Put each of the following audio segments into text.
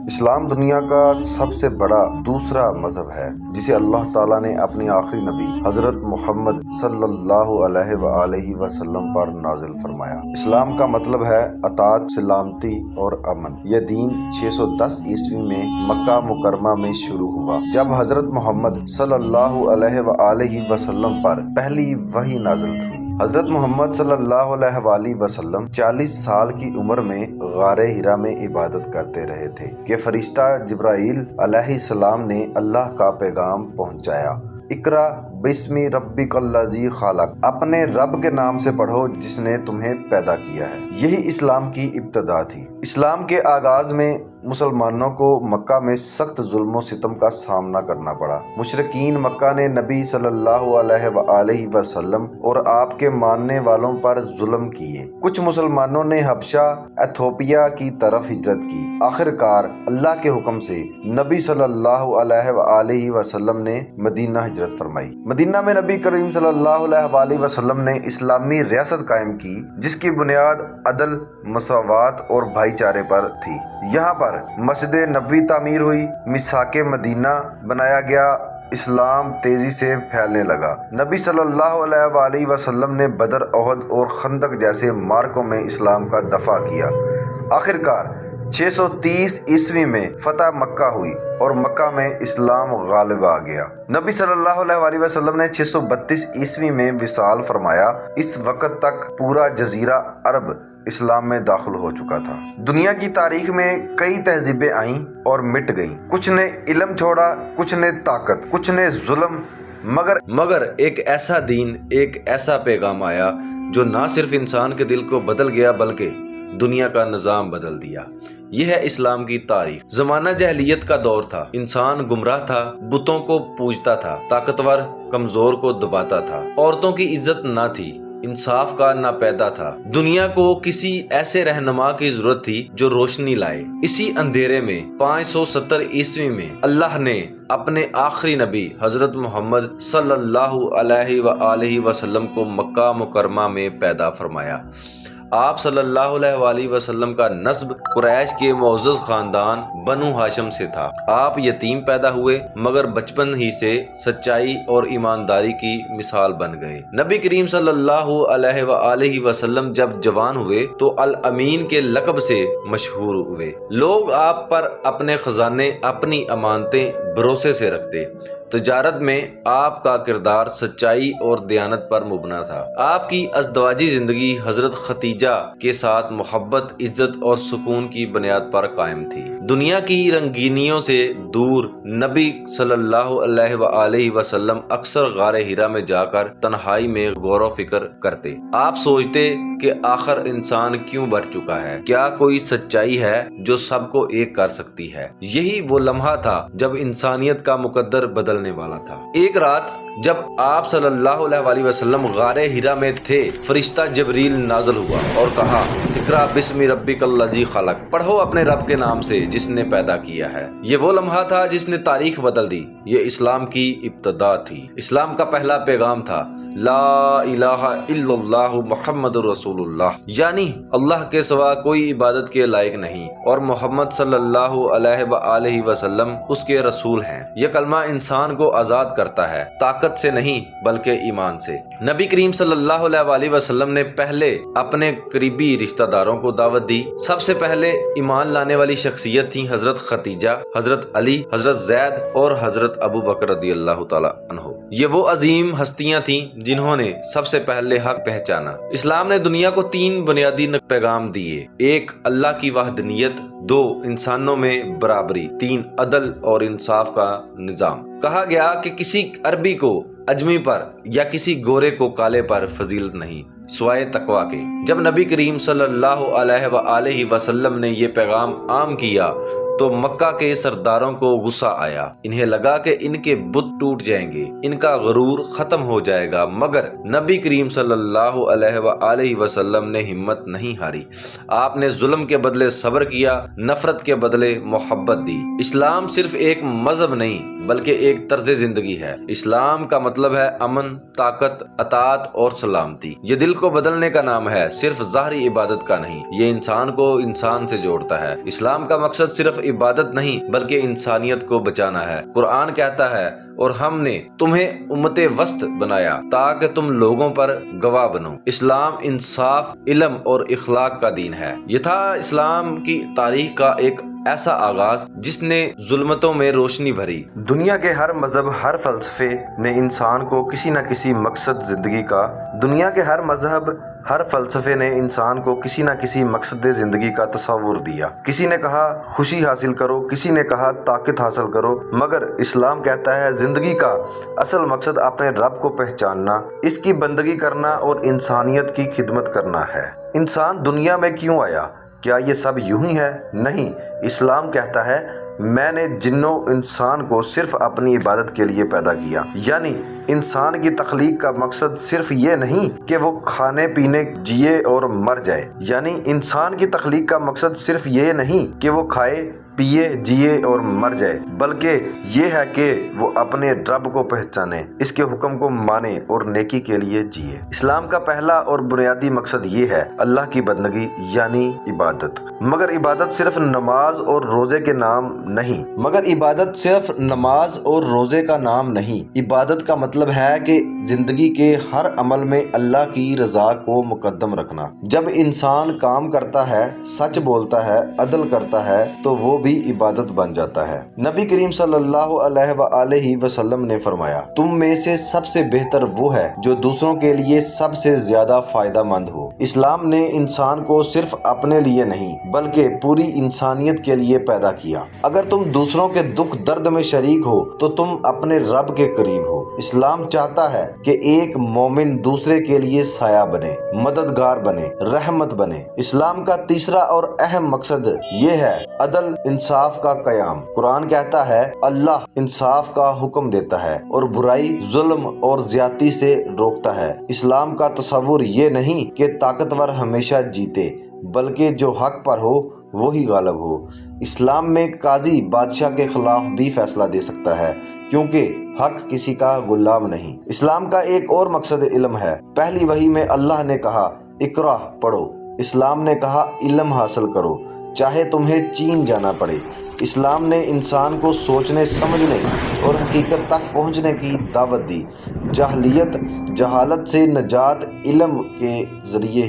اسلام دنیا کا سب سے بڑا دوسرا مذہب ہے جسے اللہ تعالیٰ نے اپنے آخری نبی حضرت محمد صلی اللہ علیہ وآلہ وسلم پر نازل فرمایا۔ اسلام کا مطلب ہے اطاعت، سلامتی اور امن۔ یہ دین 610 عیسوی میں مکہ مکرمہ میں شروع ہوا جب حضرت محمد صلی اللہ علیہ وآلہ وسلم پر پہلی وحی نازل ہوئی۔ حضرت محمد صلی اللہ علیہ وآلہ وسلم 40 سال کی عمر میں غار حرا میں عبادت کرتے رہے تھے کہ فرشتہ جبرائیل علیہ السلام نے اللہ کا پیغام پہنچایا۔ اقرا بسم ربک الذی خلق، اپنے رب کے نام سے پڑھو جس نے تمہیں پیدا کیا ہے۔ یہی اسلام کی ابتدا تھی۔ اسلام کے آغاز میں مسلمانوں کو مکہ میں سخت ظلم و ستم کا سامنا کرنا پڑا۔ مشرکین مکہ نے نبی صلی اللہ علیہ وآلہ وسلم اور آپ کے ماننے والوں پر ظلم کیے۔ کچھ مسلمانوں نے حبشہ ایتھوپیا کی طرف ہجرت کی۔ آخرکار اللہ کے حکم سے نبی صلی اللہ علیہ وآلہ وسلم نے مدینہ ہجرت فرمائی۔ مدینہ میں نبی کریم صلی اللہ علیہ وآلہ وسلم نے اسلامی ریاست قائم کی جس کی بنیاد عدل، مساوات اور بھائی چارے پر تھی۔ یہاں پر مسجد نبوی تعمیر ہوئی، میثاق مدینہ بنایا گیا، اسلام تیزی سے پھیلنے لگا۔ نبی صلی اللہ علیہ وآلہ وسلم نے بدر، احد اور خندق جیسے معرکوں میں اسلام کا دفاع کیا۔ آخرکار 630 عیسوی میں فتح مکہ ہوئی اور مکہ میں اسلام غالب آ گیا۔ نبی صلی اللہ علیہ وآلہ وسلم نے 632 عیسوی میں وصال فرمایا۔ اس وقت تک پورا جزیرہ عرب اسلام میں داخل ہو چکا تھا۔ دنیا کی تاریخ میں کئی تہذیبیں آئیں اور مٹ گئیں۔ کچھ نے علم چھوڑا، کچھ نے طاقت، کچھ نے ظلم، مگر ایک ایسا دین، ایک ایسا پیغام آیا جو نہ صرف انسان کے دل کو بدل گیا بلکہ دنیا کا نظام بدل دیا۔ یہ ہے اسلام کی تاریخ۔ زمانہ جاہلیت کا دور تھا، انسان گمراہ تھا، بتوں کو پوجتا تھا، طاقتور کمزور کو دباتا تھا، عورتوں کی عزت نہ تھی، انصاف کا نہ پیدا تھا۔ دنیا کو کسی ایسے رہنما کی ضرورت تھی جو روشنی لائے۔ اسی اندھیرے میں 570 عیسوی میں اللہ نے اپنے آخری نبی حضرت محمد صلی اللہ علیہ وآلہ وسلم کو مکہ مکرمہ میں پیدا فرمایا۔ آپ صلی اللہ علیہ وآلہ وسلم کا نسب قریش کے معزز خاندان بنو ہاشم سے تھا۔ آپ یتیم پیدا ہوئے مگر بچپن ہی سے سچائی اور ایمانداری کی مثال بن گئے۔ نبی کریم صلی اللہ علیہ وآلہ وسلم جب جوان ہوئے تو الامین کے لقب سے مشہور ہوئے۔ لوگ آپ پر اپنے خزانے، اپنی امانتیں بھروسے سے رکھتے۔ تجارت میں آپ کا کردار سچائی اور دیانت پر مبنی تھا۔ آپ کی ازدواجی زندگی حضرت خدیجہ کے ساتھ محبت، عزت اور سکون کی بنیاد پر قائم تھی۔ دنیا کی رنگینیوں سے دور نبی صلی اللہ علیہ وآلہ وسلم اکثر غار حرا میں جا کر تنہائی میں غور و فکر کرتے۔ آپ سوچتے کہ آخر انسان کیوں بر چکا ہے؟ کیا کوئی سچائی ہے جو سب کو ایک کر سکتی ہے؟ یہی وہ لمحہ تھا جب انسانیت کا مقدر بدلنے والا تھا۔ ایک رات جب آپ صلی اللہ علیہ وآلہ وسلم غار حرا میں تھے، فرشتہ جبریل نازل ہوا اور کہا، اقرا بسم ربک الذی خلق، پڑھو اپنے رب کے نام سے جس نے پیدا کیا ہے۔ یہ وہ لمحہ تھا جس نے تاریخ بدل دی۔ یہ اسلام کی ابتدا تھی۔ اسلام کا پہلا پیغام تھا، لا الہ الا اللہ محمد رسول اللہ، یعنی اللہ کے سوا کوئی عبادت کے لائق نہیں اور محمد صلی اللہ علیہ وآلہ وسلم اس کے رسول ہیں۔ یہ کلمہ انسان کو آزاد کرتا ہے، طاقت سے نہیں بلکہ ایمان سے۔ نبی کریم صلی اللہ علیہ وآلہ وسلم نے پہلے اپنے قریبی رشتہ داروں کو دعوت دی۔ سب سے پہلے ایمان لانے والی شخصیت تھی حضرت خدیجہ، حضرت علی، حضرت زید اور حضرت ابو بکر رضی اللہ تعالی عنہ۔ یہ وہ عظیم ہستیاں تھیں جنہوں نے سب سے پہلے حق پہچانا۔ اسلام نے دنیا کو 3 بنیادی پیغام دیے: 1 اللہ کی وحدانیت، 2 انسانوں میں برابری، 3 عدل اور انصاف کا نظام۔ کہا گیا کہ کسی عربی کو اجمی پر یا کسی گورے کو کالے پر فضیلت نہیں سوائے تقویٰ کے۔ جب نبی کریم صلی اللہ علیہ وآلہ وسلم نے یہ پیغام عام کیا تو مکہ کے سرداروں کو غصہ آیا۔ انہیں لگا کہ ان کے بت ٹوٹ جائیں گے، ان کا غرور ختم ہو جائے گا، مگر نبی کریم صلی اللہ علیہ وآلہ وسلم نے ہمت نہیں ہاری۔ آپ نے ظلم کے بدلے صبر کیا، نفرت کے بدلے محبت دی۔ اسلام صرف ایک مذہب نہیں بلکہ ایک طرز زندگی ہے۔ اسلام کا مطلب ہے امن، طاقت، اطاعت اور سلامتی۔ یہ دل کو بدلنے کا نام ہے، صرف ظاہری عبادت کا نہیں۔ یہ انسان کو انسان سے جوڑتا ہے۔ اسلام کا مقصد صرف عبادت نہیں بلکہ انسانیت کو بچانا ہے۔ قرآن کہتا ہے اور ہم نے تمہیں امت وسط بنایا تاکہ تم لوگوں پر گواہ بنو۔ اسلام انصاف، علم اور اخلاق کا دین ہے۔ یہ تھا اسلام کی تاریخ کا ایک ایسا آغاز جس نے ظلمتوں میں روشنی بھری۔ دنیا کے ہر مذہب، ہر فلسفے نے انسان کو کسی نہ کسی مقصد زندگی کا تصور دیا۔ کسی نے کہا خوشی حاصل کرو، کسی نے کہا طاقت حاصل کرو، مگر اسلام کہتا ہے زندگی کا اصل مقصد اپنے رب کو پہچاننا، اس کی بندگی کرنا اور انسانیت کی خدمت کرنا ہے۔ انسان دنیا میں کیوں آیا؟ کیا یہ سب یوں ہی ہے؟ نہیں، اسلام کہتا ہے میں نے جنوں انسان کو صرف اپنی عبادت کے لیے پیدا کیا۔ یعنی انسان کی تخلیق کا مقصد صرف یہ نہیں کہ وہ کھانے پینے جیے اور مر جائے، کھائے پیے جیے اور مر جائے، بلکہ یہ ہے کہ وہ اپنے رب کو پہچانے، اس کے حکم کو مانے اور نیکی کے لیے جیے۔ اسلام کا پہلا اور بنیادی مقصد یہ ہے اللہ کی بندگی یعنی عبادت۔ مگر عبادت صرف نماز اور روزے کا نام نہیں۔ عبادت کا مطلب ہے کہ زندگی کے ہر عمل میں اللہ کی رضا کو مقدم رکھنا۔ جب انسان کام کرتا ہے، سچ بولتا ہے، عدل کرتا ہے تو وہ بھی عبادت بن جاتا ہے۔ نبی کریم صلی اللہ علیہ وآلہ وسلم نے فرمایا تم میں سے سب سے بہتر وہ ہے جو دوسروں کے لیے سب سے زیادہ فائدہ مند ہو۔ اسلام نے انسان کو صرف اپنے لیے نہیں بلکہ پوری انسانیت کے لیے پیدا کیا۔ اگر تم دوسروں کے دکھ درد میں شریک ہو تو تم اپنے رب کے قریب ہو۔ اسلام چاہتا ہے کہ ایک مومن دوسرے کے لیے سایہ بنے، مددگار بنے، رحمت بنے۔ اسلام کا تیسرا اور اہم مقصد یہ ہے عدل انصاف کا قیام۔ قرآن کہتا ہے اللہ انصاف کا حکم دیتا ہے اور برائی، ظلم اور زیادتی سے روکتا ہے۔ اسلام کا تصور یہ نہیں کہ طاقتور ہمیشہ جیتے بلکہ جو حق پر ہو وہی غالب ہو۔ اسلام میں قاضی بادشاہ کے خلاف بھی فیصلہ دے سکتا ہے کیونکہ حق کسی کا غلام نہیں۔ اسلام کا ایک اور مقصد علم ہے۔ پہلی وحی میں اللہ نے کہا اقرا پڑھو، اسلام نے کہا علم حاصل کرو چاہے تمہیں چین جانا پڑے۔ اسلام نے انسان کو سوچنے، سمجھنے اور حقیقت تک پہنچنے کی دعوت دی۔ جہالت سے نجات علم کے ذریعے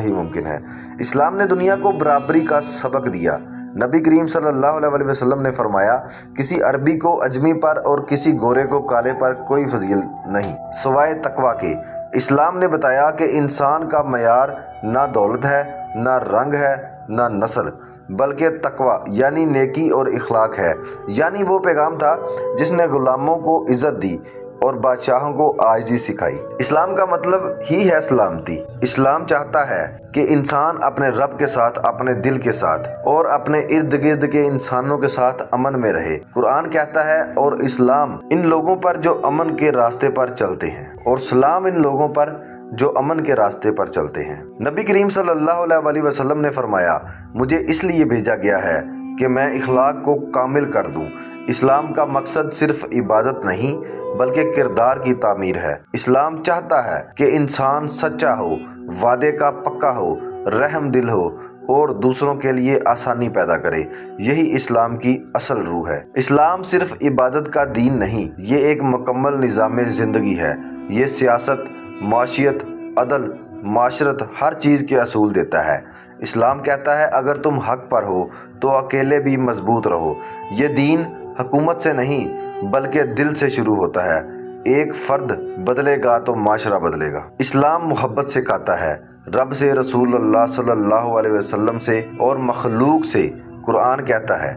ہی ممکن ہے۔ اسلام نے دنیا کو برابری کا سبق دیا۔ نبی کریم صلی اللہ علیہ وسلم نے فرمایا کسی عربی کو عجمی پر اور کسی گورے کو کالے پر کوئی فضیلت نہیں سوائے تقویٰ کے۔ اسلام نے بتایا کہ انسان کا معیار نہ دولت ہے، نہ رنگ ہے، نہ نسل، بلکہ تقویٰ یعنی نیکی اور اخلاق ہے۔ یعنی وہ پیغام تھا جس نے غلاموں کو عزت دی اور بادشاہوں کو عاجزی سکھائی۔ اسلام کا مطلب ہی ہے سلامتی۔ اسلام چاہتا ہے کہ انسان اپنے رب کے ساتھ، اپنے دل کے ساتھ اور اپنے ارد گرد کے انسانوں کے ساتھ امن میں رہے۔ قرآن کہتا ہے اور اسلام ان لوگوں پر جو امن کے راستے پر چلتے ہیں، اور سلام ان لوگوں پر جو امن کے راستے پر چلتے ہیں۔ نبی کریم صلی اللہ علیہ وسلم نے فرمایا مجھے اس لیے بھیجا گیا ہے کہ میں اخلاق کو کامل کر دوں۔ اسلام کا مقصد صرف عبادت نہیں بلکہ کردار کی تعمیر ہے۔ اسلام چاہتا ہے کہ انسان سچا ہو، وعدے کا پکا ہو، رحم دل ہو اور دوسروں کے لیے آسانی پیدا کرے۔ یہی اسلام کی اصل روح ہے۔ اسلام صرف عبادت کا دین نہیں، یہ ایک مکمل نظام زندگی ہے۔ یہ سیاست، معاشیت، عدل، معاشرت، ہر چیز کے اصول دیتا ہے۔ اسلام کہتا ہے اگر تم حق پر ہو تو اکیلے بھی مضبوط رہو۔ یہ دین حکومت سے نہیں بلکہ دل سے شروع ہوتا ہے۔ ایک فرد بدلے گا تو معاشرہ بدلے گا۔ اسلام محبت سکھاتا ہے، رب سے، رسول اللہ صلی اللہ علیہ وسلم سے اور مخلوق سے۔ قرآن کہتا ہے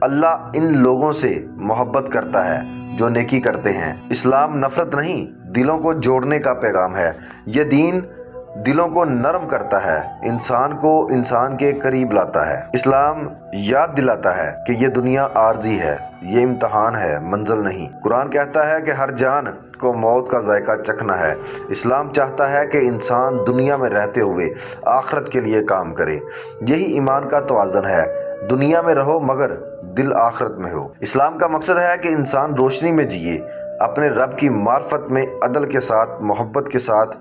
اللہ ان لوگوں سے محبت کرتا ہے جو نیکی کرتے ہیں۔ اسلام نفرت نہیں، دلوں کو جوڑنے کا پیغام ہے۔ یہ دین دلوں کو نرم کرتا ہے، انسان کو انسان کے قریب لاتا ہے۔ اسلام یاد دلاتا ہے کہ یہ دنیا عارضی ہے، یہ امتحان ہے، منزل نہیں۔ قرآن کہتا ہے کہ ہر جان کو موت کا ذائقہ چکھنا ہے۔ اسلام چاہتا ہے کہ انسان دنیا میں رہتے ہوئے آخرت کے لیے کام کرے۔ یہی ایمان کا توازن ہے، دنیا میں رہو مگر دل آخرت میں ہو۔ اسلام کا مقصد ہے کہ انسان روشنی میں جیے، اپنے رب کی معرفت میں، عدل کے ساتھ، محبت کے ساتھ۔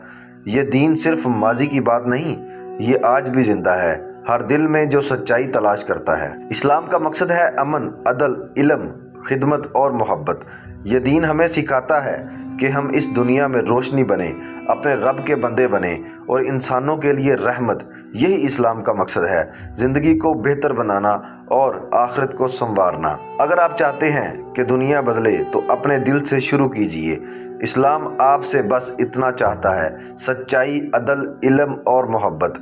یہ دین صرف ماضی کی بات نہیں، یہ آج بھی زندہ ہے۔ ہر دل میں جو سچائی تلاش کرتا ہے۔ اسلام کا مقصد ہے امن، عدل، علم، خدمت اور محبت۔ یہ دین ہمیں سکھاتا ہے کہ ہم اس دنیا میں روشنی بنیں، اپنے رب کے بندے بنیں اور انسانوں کے لیے رحمت۔ یہی اسلام کا مقصد ہے، زندگی کو بہتر بنانا اور آخرت کو سنوارنا۔ اگر آپ چاہتے ہیں کہ دنیا بدلے تو اپنے دل سے شروع کیجئے۔ اسلام آپ سے بس اتنا چاہتا ہے، سچائی، عدل، علم اور محبت۔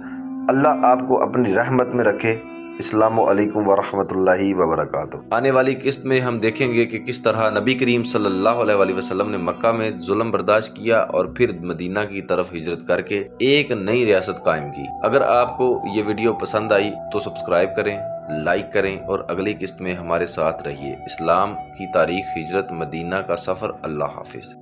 اللہ آپ کو اپنی رحمت میں رکھے۔ السلام علیکم ورحمۃ اللہ وبرکاتہ۔ آنے والی قسط میں ہم دیکھیں گے کہ کس طرح نبی کریم صلی اللہ علیہ وآلہ وسلم نے مکہ میں ظلم برداشت کیا اور پھر مدینہ کی طرف ہجرت کر کے ایک نئی ریاست قائم کی۔ اگر آپ کو یہ ویڈیو پسند آئی تو سبسکرائب کریں، لائک کریں اور اگلی قسط میں ہمارے ساتھ رہیے۔ اسلام کی تاریخ، ہجرت، مدینہ کا سفر۔ اللہ حافظ۔